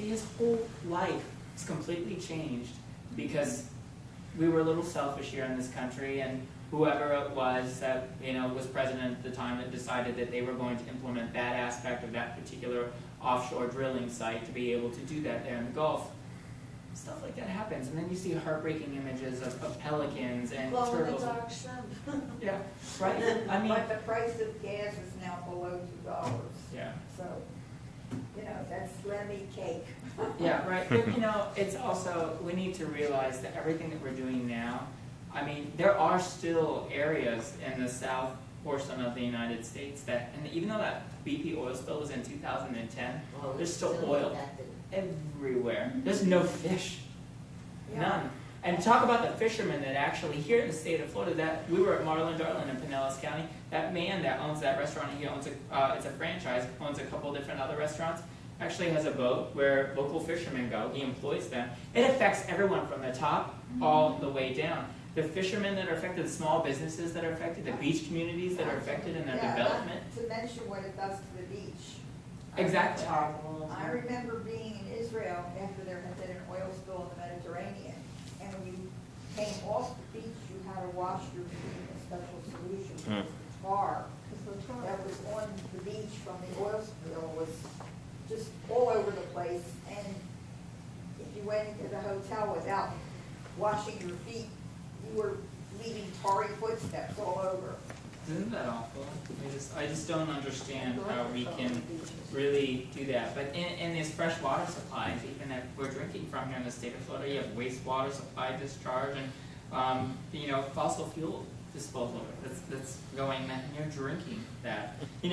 his whole life is completely changed because we were a little selfish here in this country, and whoever it was that was president at the time that decided that they were going to implement that aspect of that particular offshore drilling site to be able to do that there in the Gulf. Stuff like that happens, and then you see heartbreaking images of pelicans and turtles. The dark shrimp. Yeah, right. I mean, but the price of gas is now below $2. yeah. So, that's lemmy cake. Yeah, right. But it's also, we need to realize that everything that we're doing now, I mean, there are still areas in the south portion of the United States that, and even though that BP oil spill was in 2010, there's still oil everywhere. There's no fish. Yeah. None. And talk about the fishermen that actually, here in the state of Florida, that we were at Marlin Darlin in Pinellas County, that man that owns that restaurant, he owns it's a franchise, owns a couple different other restaurants, actually has a boat where local fishermen go. He employs them. It affects everyone from the top all the way down. The fishermen that are affected, the small businesses that are affected, the beach communities that are affected in their development. Not to mention what it does to the beach. Exactly. I remember being in Israel after there had been an oil spill in the Mediterranean, and when you came off the beach, you had to wash your feet in a special solution. Because the tar that was on the beach from the oil spill was just all over the place, and if you went into the hotel without washing your feet, you were leaving tarry footsteps all over. Isn't that awful? I just don't understand how we can really do that. But in these fresh water supplies, even that we're drinking from here in the state of Florida, you have wastewater supply discharge and fossil fuel disposal that's going, and you're drinking that. In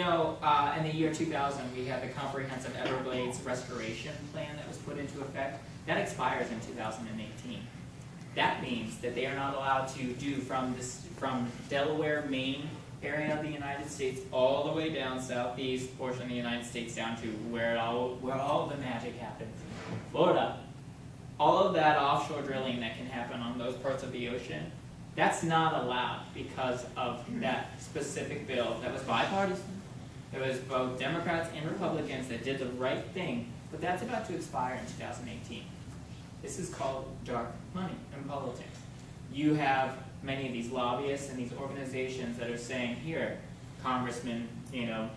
the year 2000, we had the comprehensive Everglades restoration plan that was put into effect. That expires in 2018. That means that they are not allowed to do from Delaware, Maine area of the United States all the way down southeast portion of the United States down to where all the magic happens, Florida. All of that offshore drilling that can happen on those parts of the ocean, that's not allowed because of that specific bill that was bipartisan. It was both Democrats and Republicans that did the right thing, but that's about to expire in 2018. This is called dark money in politics. You have many of these lobbyists and these organizations that are saying, here, congressman,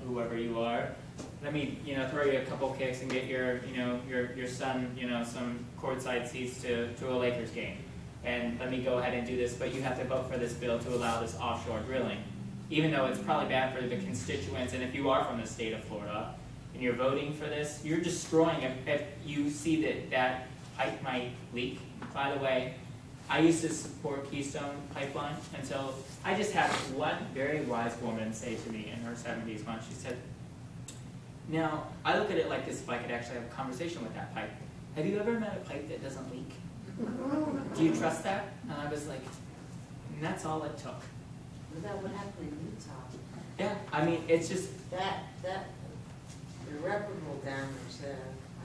whoever you are, let me, throw you a couple kicks and get your son, some courtside seats to a Lakers game. And let me go ahead and do this, but you have to vote for this bill to allow this offshore drilling. Even though it's probably bad for the constituents, and if you are from the state of Florida, and you're voting for this, you're destroying it if you see that pipe might leak. By the way, I used to support Keystone Pipeline until I just had one very wise woman say to me in her 70s once, she said, now, I look at it like this, if I could actually have a conversation with that pipe. Have you ever met a pipe that doesn't leak? Do you trust that? And I was like, and that's all it took. Was that what happened in Utah? Yeah, I mean, it's just... That irreparable damage there,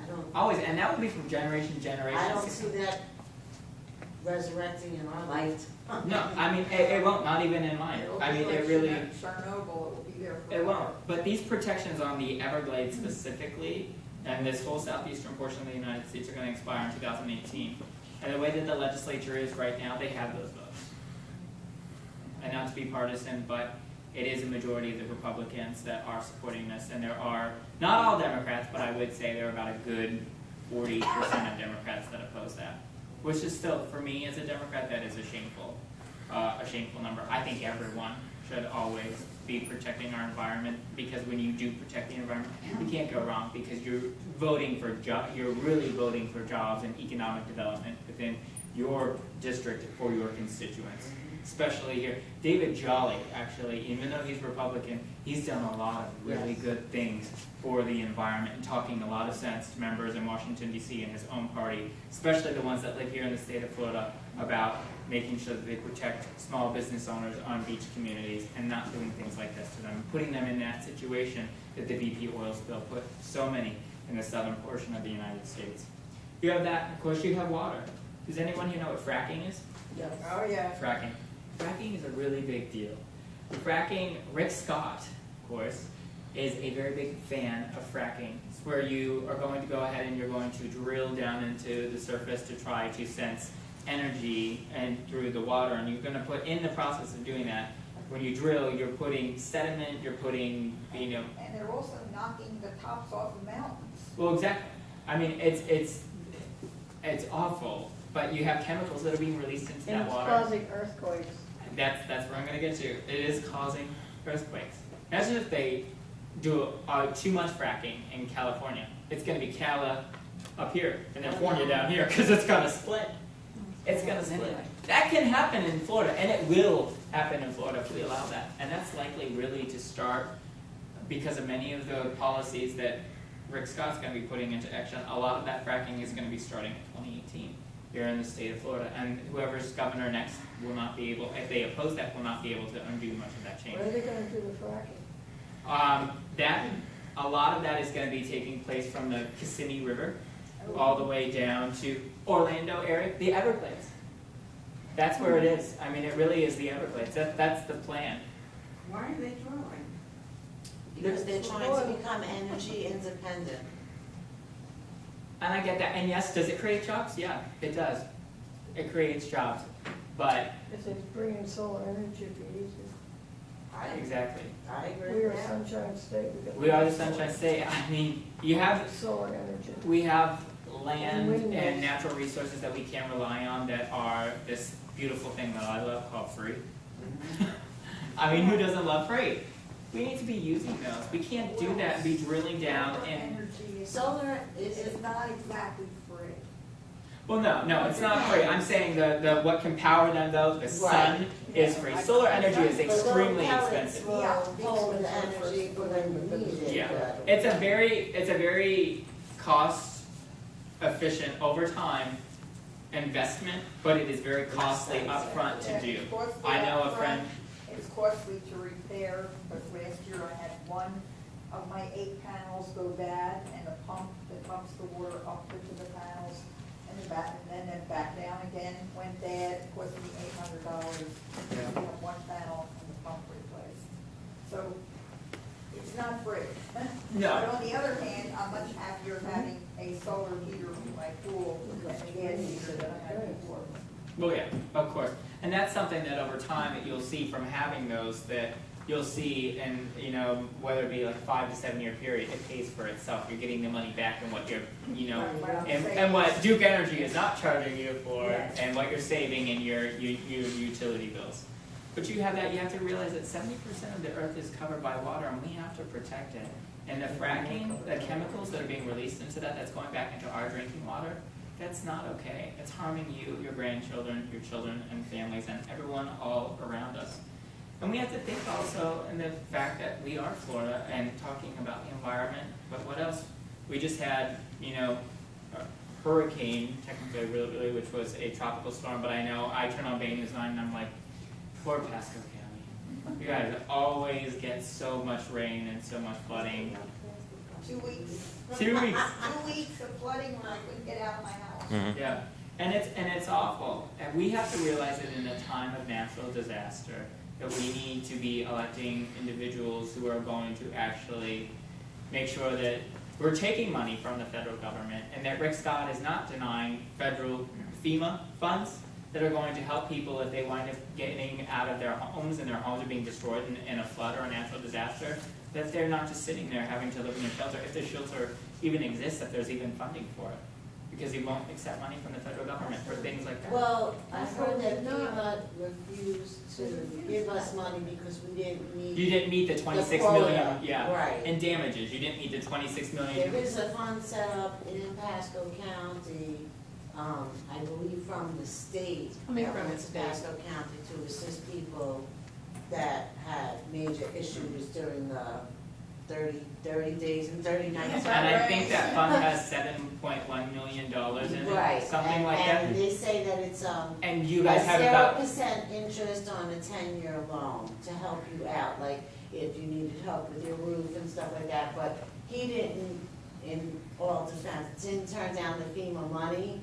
I don't... Always, and that would be from generation to generation. I don't see that resurrecting in our life. No, I mean, it won't, not even in mine. I mean, it really... Chernobyl, it will be there for It won't. But these protections on the Everglades specifically, and this whole southeastern portion of the United States are going to expire in 2018. And the way that the legislature is right now, they have those votes. And not to be partisan, but it is a majority of the Republicans that are supporting this. And there are, not all Democrats, but I would say there are about a good 40% of Democrats that oppose that. Which is still, for me as a Democrat, that is a shameful number. I think everyone should always be protecting our environment, because when you do protect the environment, you can't go wrong, because you're really voting for jobs and economic development within your district for your constituents. Especially here. David Jolly, actually, even though he's Republican, he's done a lot of really good things for the environment and talking a lot of sense to members in Washington, D.C. and his own party, especially the ones that live here in the state of Florida, about making sure that they protect small business owners on beach communities and not doing things like this to them, putting them in that situation that the BP oil spill put so many in the southern portion of the United States. You have that, of course you have water. Does anyone here know what fracking is? Yes. Oh, yeah. Fracking is a really big deal. Fracking, Rick Scott, of course, is a very big fan of fracking. It's where you are going to go ahead and you're going to drill down into the surface to try to sense energy and through the water, and you're going to put in the process of doing that. When you drill, you're putting sediment, you're putting, you know. And they're also knocking the tops off of mountains. Well, exactly. I mean, it's awful, but you have chemicals that are being released into that water. And it's causing earthquakes. That's where I'm going to get to. It is causing earthquakes. Imagine if they do too much fracking in California. It's going to be Cala up here and California down here because it's going to split. It's going to split. That can happen in Florida, and it will happen in Florida if we allow that. And that's likely really to start because of many of the policies that Rick Scott's going to be putting into action. A lot of that fracking is going to be starting in 2018 here in the state of Florida. And whoever's governor next will not be able, if they oppose that, will not be able to undo much of that change. Where are they gonna do the fracking? A lot of that is going to be taking place from the Kissimmee River all the way down to Orlando area, the Everglades. That's where it is. I mean, it really is the Everglades. That's the plan. Why are they drawing? Because they're trying to become energy independent. And I get that. And yes, does it create jobs? Yeah, it does. It creates jobs. But If they bring in solar energy, it'd be easier. exactly. I agree We are with that. Sunshine State. We are the Sunshine State. I mean, you have Solar energy. we have land Windmills. and natural resources that we can rely on that are this beautiful thing that I love called free. I mean, who doesn't love free? We need to be using those. We can't do that and be drilling down Solar and. energy is, Solar is not exactly free. Well, no, it's not free. I'm saying the what can power them though, the sun is free. Solar energy is extremely expensive. Yeah. Hold the energy for when you need it. Yeah, it's a very cost efficient over time investment, but it is very costly upfront to do. It's costly I know a upfront. friend. It's costly to repair, because last year I had one of my 8 panels go bad, and the pump that pumps the water up into the panels and then back down again went bad. It cost me $800 to have one panel and the pump replaced. So it's not free. No. But on the other hand, I'm much happier having a solar heater in my pool than a gas heater that I had before. Well, yeah, of course, and that's something that over time that you'll see from having those that you'll see, and you know whether it be like a 5 to 7 year period, it pays for itself. You're getting the money back and what you're, you know, and what Duke Energy is not charging you for, Yes. and what you're saving in your utility bills. But you have that. You have to realize that 70% of the earth is covered by water, and we have to protect it. And the fracking, the chemicals that are being released into that's going back into our drinking water. That's not okay. It's harming you, your grandchildren, your children, and families, and everyone all around us. And we have to think also in the fact that we are Florida and talking about the environment, but what else? We just had, you know, a hurricane, technically really, which was a tropical storm, but I know I turn on Bay News 9 and I'm like, poor Pasco County. You guys always get so much rain and so much flooding. 2 weeks. 2 weeks. 2 weeks of flooding when I couldn't get out of my house. Yeah, and it's awful. And we have to realize that in a time of natural disaster, that we need to be electing individuals who are going to actually make sure that we're taking money from the federal government, and that Rick Scott is not denying federal FEMA funds that are going to help people if they wind up getting out of their homes and their homes are being destroyed in a flood or a natural disaster, that they're not just sitting there having to live in a shelter, if the shelter even exists, that there's even funding for it. Because he won't accept money from the federal government for things like that. Well, I heard that FEMA refused to give us money because we didn't need. You didn't meet the 26 quota, million, yeah, right. in damages. You didn't meet the 26 million. There is a fund set up in Pasco County, I believe from the state. Coming that from went the to state. Pasco County to assist people that had major issues during the 30 days and 30 nights. And I think that fund has $7.1 million in it, Right. something like that. And they say that it's, And you guys have about, 0% interest on a 10-year loan to help you out, like if you needed help with your roof and stuff like that. But he didn't, in all defense, didn't turn down the FEMA money.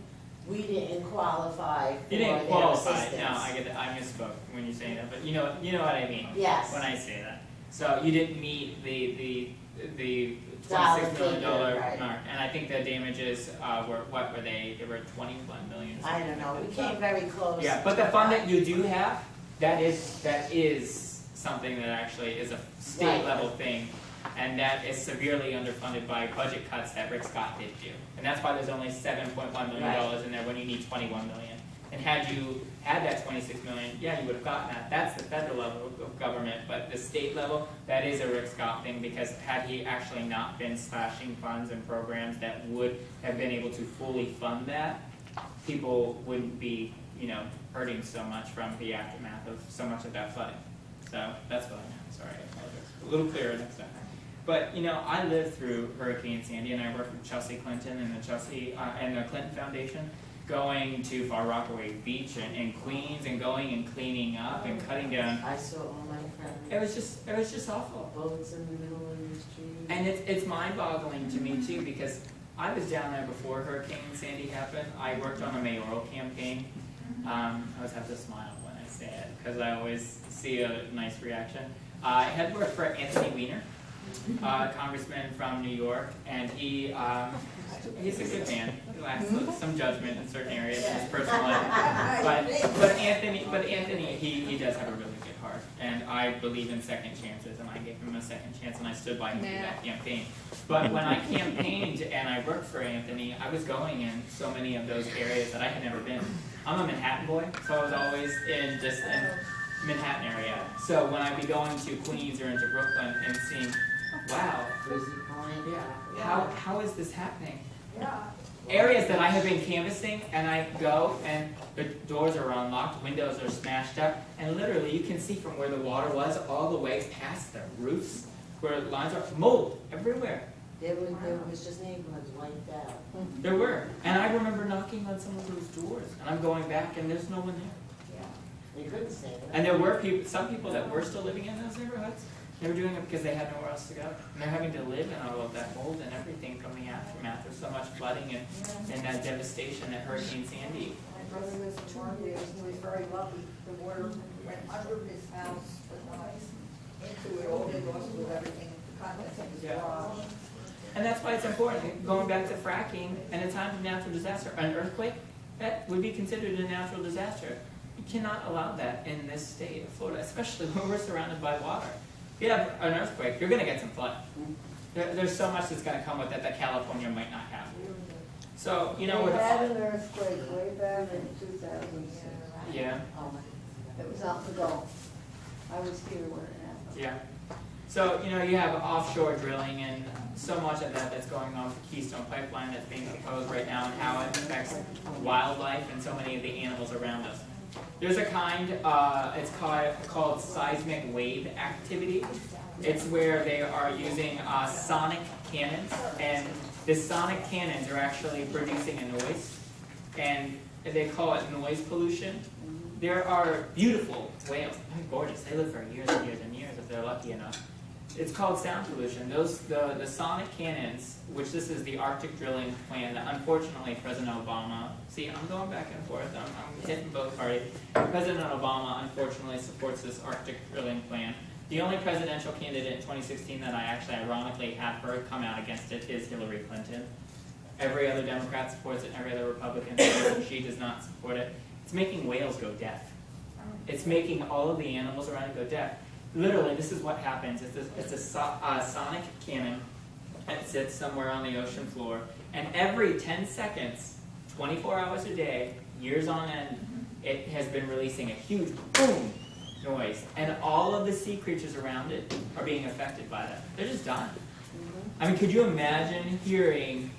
We didn't qualify for you their didn't qualify. assistance. No, I get that. I misspoke when you say that, but you know what I mean Yes. when I say that. So you didn't meet the the Dollar $26 million figure, right. mark, and I think the damages what were they? They were 21 million. I don't know, we came very close. Yeah, but the fund that you do have, that is something that actually is a state Right. level thing, and that is severely underfunded by budget cuts that Rick Scott did do, and that's why there's only $7.1 million in there when you need 21 million. And had you had that 26 million, yeah, you would have gotten that. That's the federal level of government, but the state level, that is a Rick Scott thing, because had he actually not been slashing funds and programs that would have been able to fully fund that, people wouldn't be, hurting so much from the aftermath of so much of that flooding. So that's what I meant. Sorry, I apologize. A little clearer next time. But I lived through Hurricane Sandy, and I worked with Chelsea Clinton and the Clinton Foundation, going to Far Rockaway Beach and Queens, and going and cleaning up and cutting down. I saw all my friends. It was just awful. Boats in the middle of the street. And it's mind-boggling to me too, because I was down there before Hurricane Sandy happened. I worked on a mayoral campaign. I always have to smile when I say it, because I always see a nice reaction. I had worked for Anthony Weiner, congressman from New York, and he's a good man. He lacks some judgment in certain areas in his personal life. But Anthony, he does have a really good heart, and I believe in second chances, and I gave him a second chance, and I stood by him through that campaign. But when I campaigned and I worked for Anthony, I was going in so many of those areas that I had never been. I'm a Manhattan boy, so I was always in Manhattan area. So when I'd be going to Queens or into Brooklyn and seeing, wow, Frizzy Point. yeah, how is this happening? Yeah. Areas that I have been canvassing, and I go and the doors are unlocked, windows are smashed up, and literally you can see from where the water was all the way past the roofs, where lines are mold everywhere. There was just neighborhoods wiped out. There were, and I remember knocking on some of those doors, and I'm going back, and there's no one there. Yeah. You couldn't say that. And there were some people that were still living in those neighborhoods. They were doing it because they had nowhere else to go. And they're having to live in all of that mold and everything from the aftermath of so much flooding and that devastation that Hurricane Sandy. My brother was in Largo, he was very lucky. The water went under his house, but not into it. All they lost was everything, the contents of his Yeah. garage. And that's why it's important, going back to fracking, in a time of natural disaster, an earthquake, that would be considered a natural disaster. You cannot allow that in this state of Florida, especially when we're surrounded by water. If you have an earthquake, you're going to get some flooding. There's so much that's going to come with it that California might not have. So, We with had an earthquake way back in 2006. yeah, Oh my. It was out in the Gulf. I was here when it happened. yeah. So, you have offshore drilling and so much of that that's going on with the Keystone Pipeline that's being proposed right now, and how it affects wildlife and so many of the animals around us. There's a kind, it's called seismic wave activity. It's where they are using sonic cannons, and the sonic cannons are actually producing a noise, and they call it noise pollution. There are beautiful whales, they're gorgeous, they live for years and years and years if they're lucky enough. It's called sound pollution. The sonic cannons, which this is the Arctic drilling plan that unfortunately President Obama, see, I'm going back and forth, I'm hitting both parties. President Obama unfortunately supports this Arctic drilling plan. The only presidential candidate in 2016 that I actually ironically have heard come out against it is Hillary Clinton. Every other Democrat supports it, every other Republican supports it, she does not support it. It's making whales go deaf. It's making all of the animals around it go deaf. Literally, this is what happens. It's a sonic cannon that sits somewhere on the ocean floor, and every 10 seconds, 24 hours a day, years on end, it has been releasing a huge boom noise, and all of the sea creatures around it are being affected by that. They're just dying. I mean, could you imagine hearing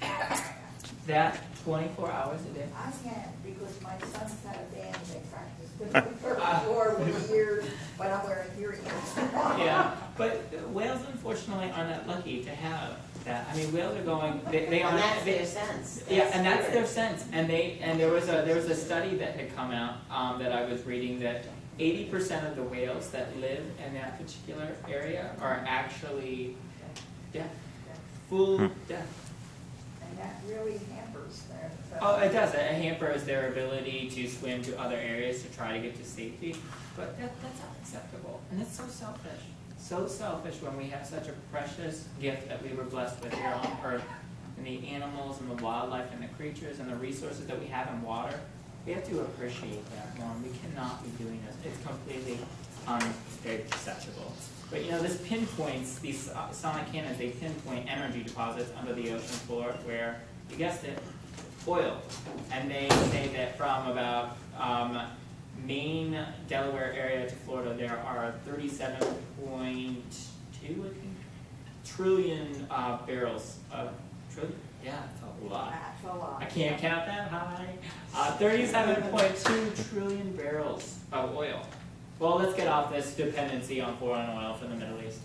that 24 hours a day? I can, because my son's had a band they practiced before with years when I'm wearing hearing aids. Yeah, but whales unfortunately are not lucky to have that. I mean, whales are going. They are. And that's their sense. Yeah, and that's their sense. And there was a study that had come out that I was reading that 80% of the whales that live in that particular area are actually deaf, full deaf. And that really hampers their. Oh, it does. It hampers their ability to swim to other areas to try to get to safety. But that's unacceptable, and it's so selfish. so selfish when we have such a precious gift that we were blessed with here on earth, and the animals and the wildlife and the creatures and the resources that we have in water. We have to appreciate that more. We cannot be doing this. It's completely unacceptable. But you know, this pinpoints, these sonic cannons, they pinpoint energy deposits under the ocean floor where, you guessed it, oil. And they say that from about Maine, Delaware area to Florida, there are 37.2, I think, trillion barrels of, trillion? Yeah, it's a lot. That's a lot. I can't count that high. 37.2 trillion barrels of oil. Well, let's get off this dependency on foreign oil from the Middle East.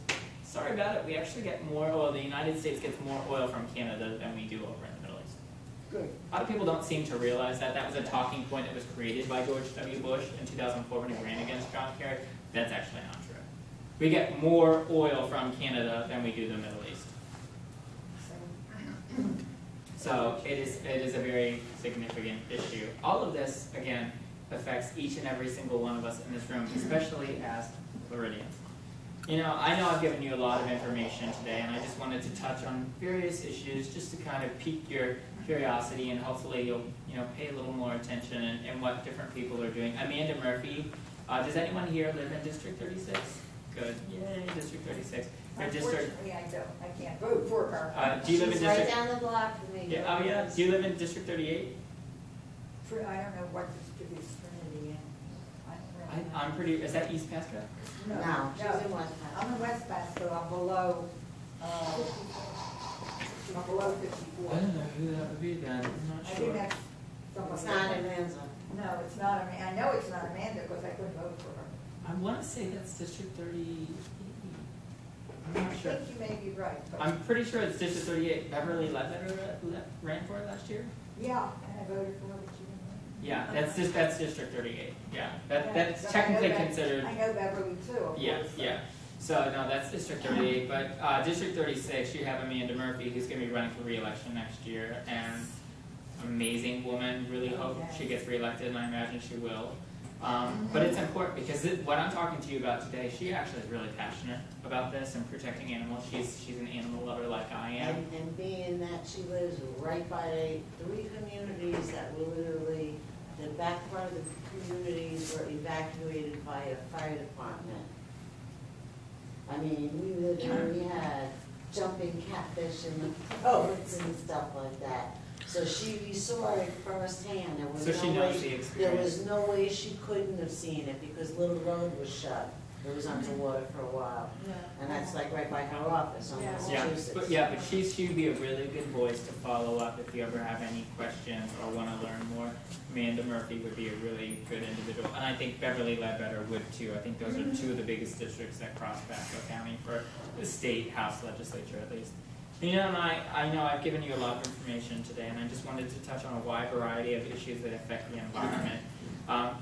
Sorry about it, we actually get more oil, the United States gets more oil from Canada than we do over in the Middle East. Good. A lot of people don't seem to realize that. That was a talking point that was created by George W. Bush in 2004 when he ran against John Kerry. That's actually not true. We get more oil from Canada than we do the Middle East. So it is a very significant issue. All of this, again, affects each and every single one of us in this room, especially as Floridians. You know I've given you a lot of information today, and I just wanted to touch on various issues just to kind of pique your curiosity, and hopefully you'll pay a little more attention in what different people are doing. Amanda Murphy, does anyone here live in District 36? Good, yay, District 36. Unfortunately, I don't. I can't vote for her. Do you live in She's right District? down the block from me. Yeah, oh yeah. Do you live in District 38? I don't know what district is Trinity in. I don't really know. I'm pretty. Is that East Pasco? No, she's in West Pasco. I'm in West Pasco. I'm below, I'm below 54. I don't know who that would be then. I'm not I think sure. that's someone. It's not in Manzo. No, it's not Amanda. I know it's not Amanda because I couldn't vote for her. I want to say that's District 38. I'm I not sure. think you may be right. But I'm pretty sure it's District 38. Beverly Ledbetter ran for it last year. yeah, and I voted for her, but she didn't. Yeah, that's District 38. Yeah, that's But I know technically Bev- considered. I know Beverly too, of Yeah, course. yeah. So no, that's District 38. But District 36, you have Amanda Murphy, who's going to be running for re-election next year, and amazing woman. Really hope she gets re-elected, and I imagine she will. But it's important because what I'm talking to you about today, she actually is really passionate about this and protecting animals. She's an animal lover like I am. And being that she lives right by 3 communities that were literally, the back part of the communities were evacuated by a fire department. I mean, we literally had jumping catfish in the boats and stuff like that. So we saw it firsthand. So she knows the There experience. was no way she couldn't have seen it because Little Road was shut. It was underwater for a while. And that's like right by her office on Yeah. Massachusetts. But she'd be a really good voice to follow up if you ever have any questions or want to learn more. Amanda Murphy would be a really good individual, and I think Beverly Ledbetter would too. I think those are 2 of the biggest districts that cross Pasco County for the state house legislature at least. You know, and I know I've given you a lot of information today, and I just wanted to touch on a wide variety of issues that affect the environment.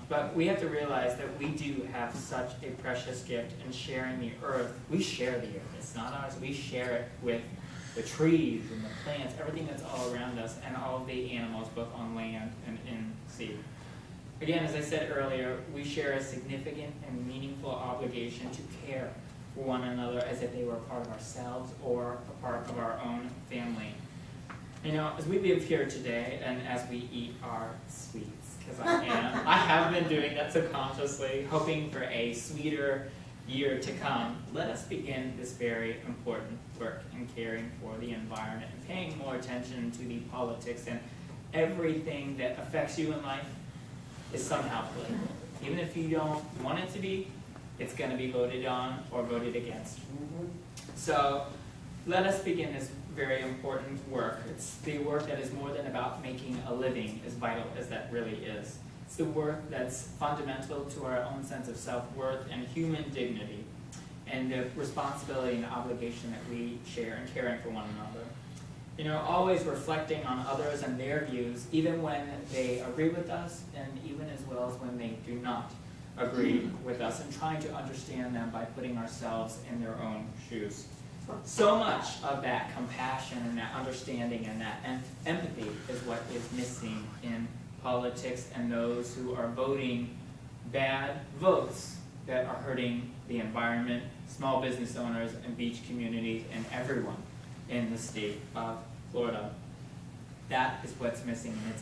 But we have to realize that we do have such a precious gift in sharing the earth. We share the earth. It's not ours. We share it with the trees and the plants, everything that's all around us, and all of the animals, both on land and in sea. Again, as I said earlier, we share a significant and meaningful obligation to care for one another as if they were a part of ourselves or a part of our own family. You know, as we live here today and as we eat our sweets, because I have been doing that subconsciously, hoping for a sweeter year to come, let us begin this very important work in caring for the environment and paying more attention to the politics, and everything that affects you in life is somehow political. Even if you don't want it to be, it's going to be voted on or voted against. So let us begin this very important work. It's the work that is more than about making a living, as vital as that really is. It's the work that's fundamental to our own sense of self-worth and human dignity, and the responsibility and obligation that we share in caring for one another. You know, always reflecting on others and their views, even when they agree with us, and even as well as when they do not agree with us, and trying to understand them by putting ourselves in their own shoes. So much of that compassion and that understanding and that empathy is what is missing in politics, and those who are voting bad votes that are hurting the environment, small business owners and beach communities and everyone in the state of Florida. That is what's missing, and it's